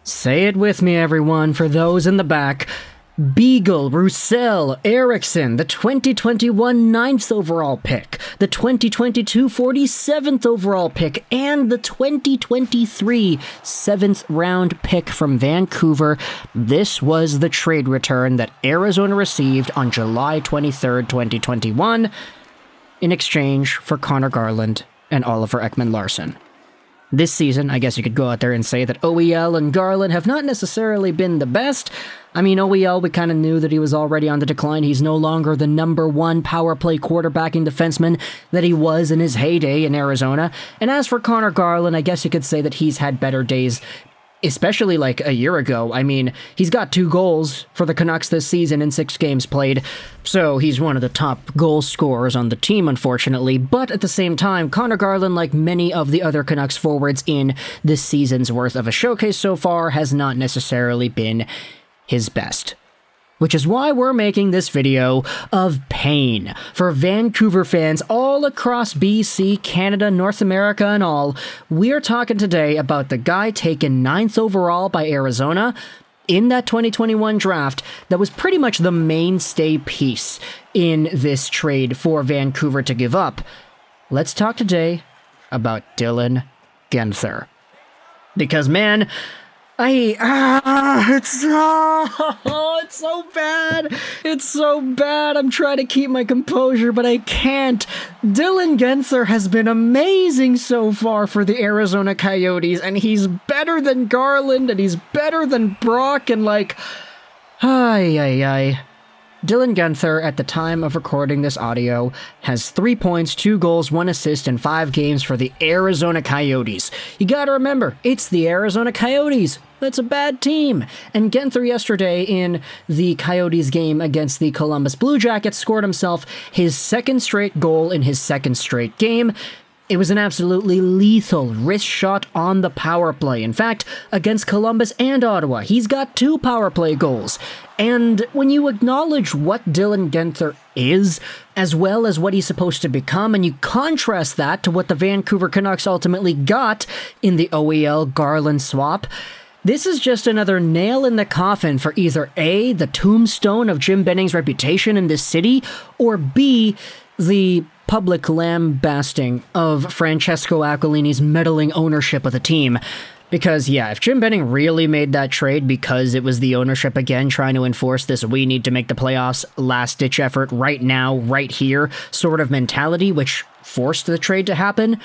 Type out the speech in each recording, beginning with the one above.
Say it with me, everyone, for those in the back. Beagle, Roussel, Eriksson, the 2021 9th overall pick, the 2022 47th overall pick, and the 2023 7th round pick from Vancouver. This was the trade return that Arizona received on July 23rd, 2021, in exchange for Conor Garland and Oliver Ekman-Larsson. This season, I guess you could go out there and say that OEL and Garland have not necessarily been the best. I mean, OEL, we kind of knew that he was already on the decline. He's no longer the number one power play quarterbacking defenseman that he was in his heyday in Arizona. And as for Conor Garland, I guess you could say that he's had better days, especially like a year ago. I mean, he's got 2 goals for the Canucks this season in 6 games played, so he's one of the top goal scorers on the team, unfortunately. But at the same time, Conor Garland, like many of the other Canucks forwards in this season's worth of a showcase so far, has not necessarily been his best. Which is why we're making this video of pain for Vancouver fans all across BC, Canada, North America, and all. We're talking today about the guy taken 9th overall by Arizona in that 2021 draft that was pretty much the mainstay piece in this trade for Vancouver to give up. Let's talk today about Dylan Guenther. Because, man, it's so bad. It's so bad. I'm trying to keep my composure, but I can't. Dylan Guenther has been amazing so far for the Arizona Coyotes, and he's better than Garland, and he's better than Brock, and Dylan Guenther, at the time of recording this audio, has 3 points, 2 goals, 1 assist in 5 games for the Arizona Coyotes. You gotta remember, it's the Arizona Coyotes. That's a bad team. And Guenther yesterday in the Coyotes game against the Columbus Blue Jackets scored himself his 2nd straight goal in his 2nd straight game. It was an absolutely lethal wrist shot on the power play. In fact, against Columbus and Ottawa, he's got 2 power play goals. And when you acknowledge what Dylan Guenther is, as well as what he's supposed to become, and you contrast that to what the Vancouver Canucks ultimately got in the OEL-Garland swap, this is just another nail in the coffin for either A, the tombstone of Jim Benning's reputation in this city, or B, the public lambasting of Francesco Aquilini's meddling ownership of the team. Because, yeah, if Jim Benning really made that trade because it was the ownership again trying to enforce this we need to make the playoffs last-ditch effort right now, right here sort of mentality, which forced the trade to happen,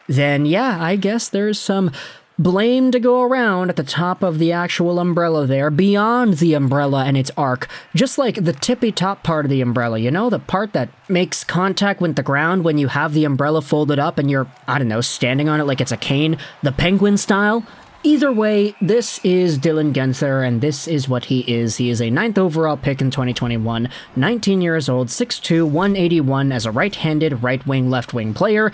then, yeah, I guess there's some blame to go around at the top of the actual umbrella there, beyond the umbrella and its arc, just like the tippy-top part of the umbrella, you know, the part that makes contact with the ground when you have the umbrella folded up and you're, I don't know, standing on it like it's a cane, the penguin style. Either way, this is Dylan Guenther, and this is what he is. He is a 9th overall pick in 2021, 19 years old, 6'2", 181 as a right-handed, right-wing, left-wing player,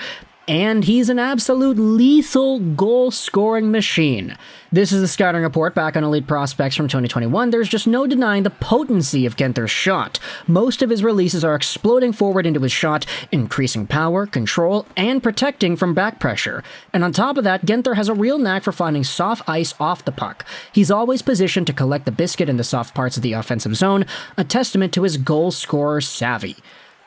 and he's an absolute lethal goal-scoring machine. This is the scouting report back on Elite Prospects from 2021. There's just no denying the potency of Guenther's shot. Most of his releases are exploding forward into his shot, increasing power, control, and protecting from back pressure. And on top of that, Guenther has a real knack for finding soft ice off the puck. He's always positioned to collect the biscuit in the soft parts of the offensive zone, a testament to his goal-scorer savvy.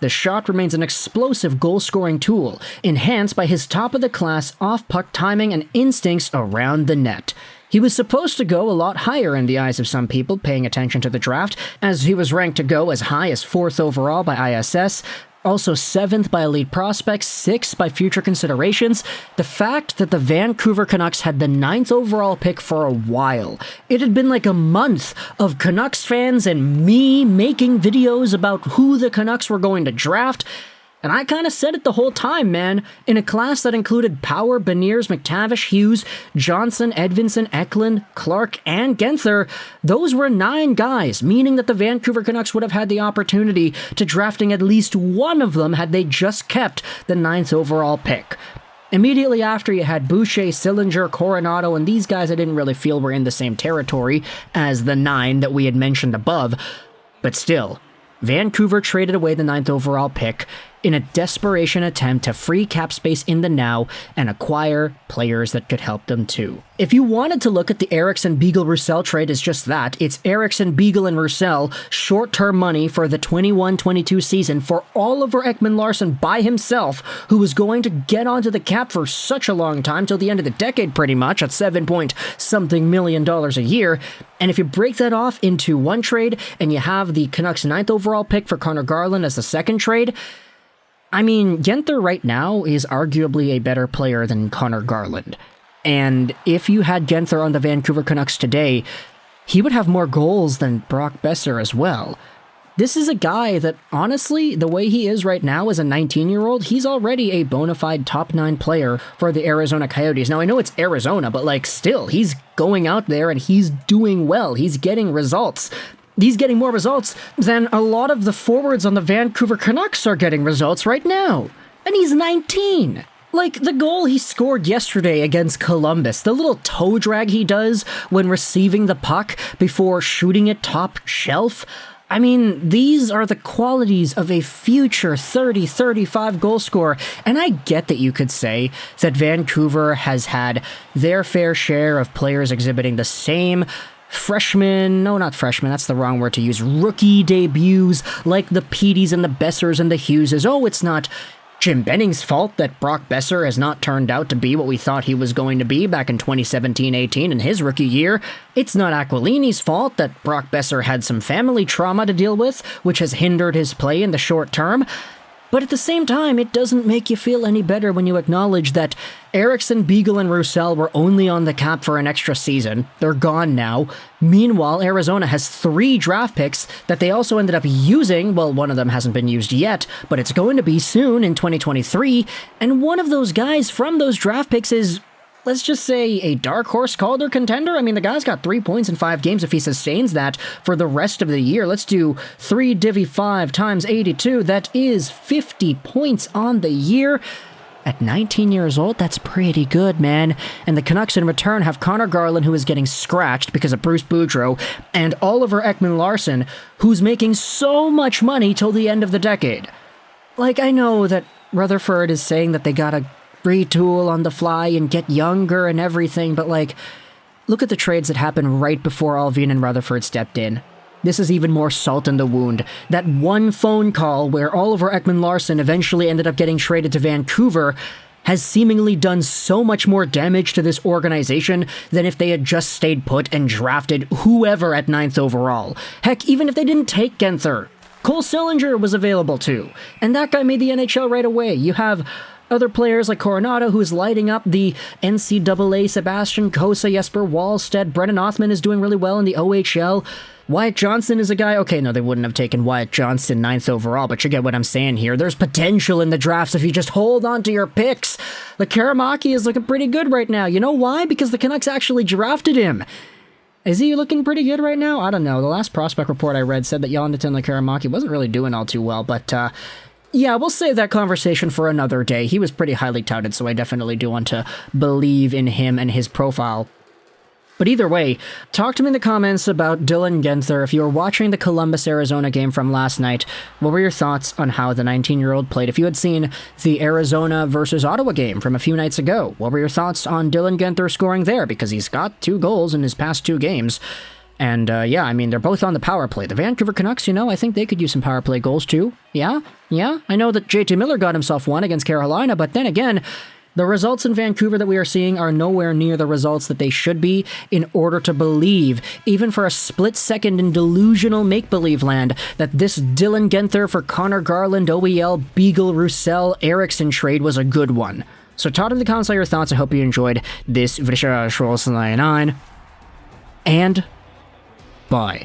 The shot remains an explosive goal-scoring tool, enhanced by his top-of-the-class off-puck timing and instincts around the net. He was supposed to go a lot higher in the eyes of some people paying attention to the draft, as he was ranked to go as high as 4th overall by ISS, also 7th by Elite Prospects, 6th by Future Considerations. The fact that the Vancouver Canucks had the 9th overall pick for a while. It had been like a month of Canucks fans and me making videos about who the Canucks were going to draft, and I kind of said it the whole time, man. In a class that included Power, Beniers, McTavish, Hughes, Johnson, Edvinsson, Eklund, Clark, and Guenther, those were 9 guys, meaning that the Vancouver Canucks would have had the opportunity to drafting at least one of them had they just kept the 9th overall pick. Immediately after, you had Boucher, Sillinger, Coronado, and these guys I didn't really feel were in the same territory as the 9 that we had mentioned above, but still, Vancouver traded away the 9th overall pick in a desperation attempt to free cap space in the now and acquire players that could help them too. If you wanted to look at the Eriksson, Beagle, Roussel trade as just that, it's Eriksson, Beagle, and Roussel short-term money for the 21-22 season for Oliver Ekman-Larsson by himself, who was going to get onto the cap for such a long time, till the end of the decade pretty much, at $7-something million a year. And if you break that off into one trade, and you have the Canucks' 9th overall pick for Conor Garland as the second trade, I mean, Guenther right now is arguably a better player than Conor Garland. And if you had Guenther on the Vancouver Canucks today, he would have more goals than Brock Boeser as well. This is a guy that, honestly, the way he is right now as a 19-year-old, he's already a bona fide top 9 player for the Arizona Coyotes. Now, I know it's Arizona, but, still, he's going out there and he's doing well. He's getting results. He's getting more results than a lot of the forwards on the Vancouver Canucks are getting results right now. And he's 19. The goal he scored yesterday against Columbus, the little toe drag he does when receiving the puck before shooting it top shelf. I mean, these are the qualities of a future 30-35 goal scorer. And I get that you could say that Vancouver has had their fair share of players exhibiting the same that's the wrong word to use, rookie debuts like the Petys and the Bessers and the Hugheses. Oh, it's not Jim Benning's fault that Brock Boeser has not turned out to be what we thought he was going to be back in 2017-18 in his rookie year. It's not Aquilini's fault that Brock Boeser had some family trauma to deal with, which has hindered his play in the short term. But at the same time, it doesn't make you feel any better when you acknowledge that Eriksson, Beagle, and Roussel were only on the cap for an extra season. They're gone now. Meanwhile, Arizona has 3 draft picks that they also ended up using. Well, one of them hasn't been used yet, but it's going to be soon in 2023. And one of those guys from those draft picks is, let's just say, a dark horse Calder contender. I mean, the guy's got 3 points in 5 games if he sustains that for the rest of the year. Let's do 3 divvy 5 times 82. That is 50 points on the year. At 19 years old, that's pretty good, man. And the Canucks in return have Conor Garland, who is getting scratched because of Bruce Boudreau, and Oliver Ekman-Larsson, who's making so much money till the end of the decade. I know that Rutherford is saying that they gotta retool on the fly and get younger and everything, but look at the trades that happened right before Alvin and Rutherford stepped in. This is even more salt in the wound. That one phone call where Oliver Ekman-Larsson eventually ended up getting traded to Vancouver has seemingly done so much more damage to this organization than if they had just stayed put and drafted whoever at 9th overall. Heck, even if they didn't take Guenther, Cole Sillinger was available too, and that guy made the NHL right away. You have other players like Coronado, who is lighting up the NCAA, Sebastian Cossa, Jesper Wallstedt, Brennan Othman is doing really well in the OHL. Wyatt Johnston is a guy, okay, no, they wouldn't have taken Wyatt Johnston 9th overall, but you get what I'm saying here. There's potential in the drafts if you just hold on to your picks. The Karamaki is looking pretty good right now. You know why? Because the Canucks actually drafted him. Is he looking pretty good right now? I don't know. The last prospect report I read said that Jonathan Karamaki wasn't really doing all too well, but yeah, we'll save that conversation for another day. He was pretty highly touted, so I definitely do want to believe in him and his profile. But either way, talk to me in the comments about Dylan Guenther. If you were watching the Columbus-Arizona game from last night, what were your thoughts on how the 19-year-old played? If you had seen the Arizona versus Ottawa game from a few nights ago, what were your thoughts on Dylan Guenther scoring there? Because he's got 2 goals in his past 2 games. And, yeah, I mean, they're both on the power play. The Vancouver Canucks, I think they could use some power play goals too. Yeah? I know that JT Miller got himself one against Carolina, but then again, the results in Vancouver that we are seeing are nowhere near the results that they should be in order to believe, even for a split second in delusional make-believe land, that this Dylan Guenther for Conor Garland, OEL, Beagle, Roussel, Eriksson trade was a good one. So talk in the comments all your thoughts. I hope you enjoyed this video. And bye.